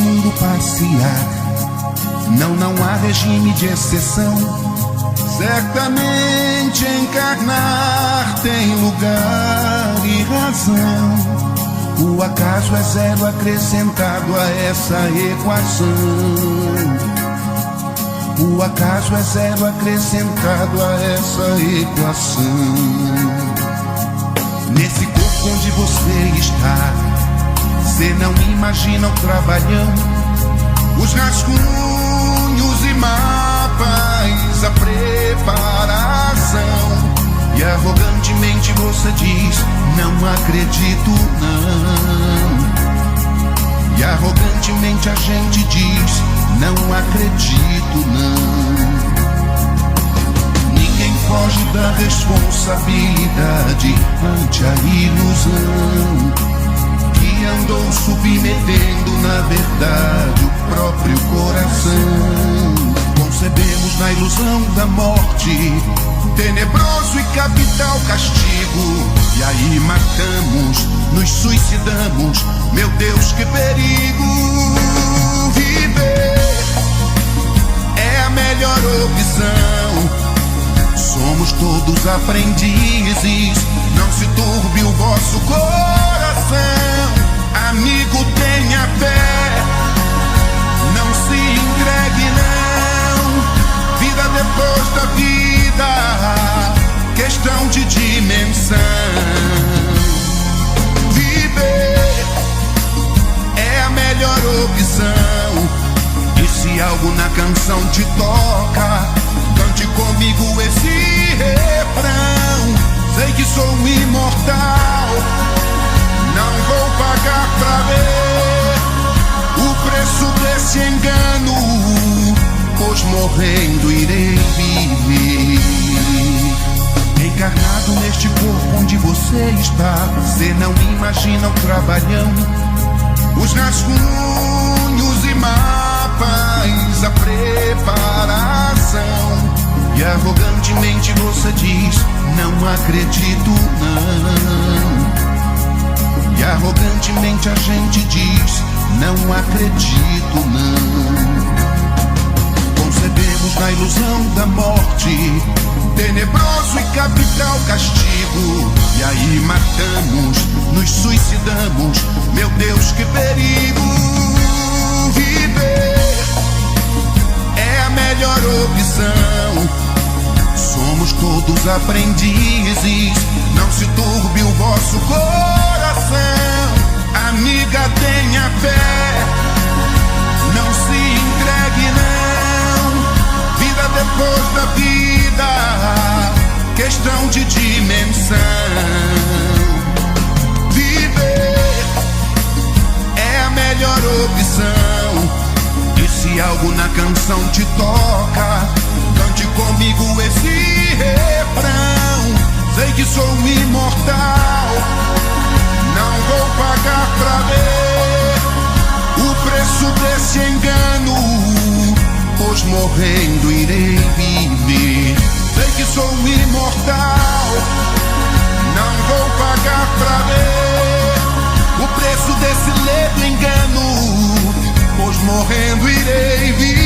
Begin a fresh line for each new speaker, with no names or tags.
mundo passear. Não há regime de exceção. Certamente encarnar tem lugar e razão. O acaso é zero acrescentado a essa equação. O acaso é zero acrescentado a essa equação. Nesse corpo onde você está, cê não imagina o trabalhão, os rascunhos e mapas, a preparação. E arrogantemente você diz, não acredito não. E arrogantemente a gente diz, não acredito não. Ninguém foge da responsabilidade ante a ilusão que andou submetendo na verdade o próprio coração. Concebemos na ilusão da morte tenebroso e capital castigo, e aí matamos, nos suicidamos. Meu Deus, que perigo! Viver é a melhor opção. Somos todos aprendizes, não se turbe o vosso coração. Amigo, tenha fé, não se entregue não. Vida depois da vida, questão de dimensão. Viver é a melhor opção. E se algo na canção te toca, cante comigo esse refrão. Sei que sou imortal, não vou pagar pra ver o preço desse engano, pois morrendo irei viver. Encarnado neste corpo onde você está, cê não imagina o trabalhão, os rascunhos e mapas, a preparação. E arrogantemente você diz, não acredito não. E arrogantemente a gente diz, não acredito não. Concebemos na ilusão da morte tenebroso e capital castigo, e aí matamos, nos suicidamos. Meu Deus, que perigo! Viver é a melhor opção. Somos todos aprendizes, não se turbe o vosso coração. Amiga, tenha fé, não se entregue não. Vida depois da vida, questão de dimensão. Viver é a melhor opção. E se algo na canção te toca, cante comigo esse refrão. Sei que sou imortal, não vou pagar pra ver o preço desse engano, pois morrendo irei viver. Sei que sou imortal, não vou pagar pra ver o preço desse ledo engano, pois morrendo irei viver.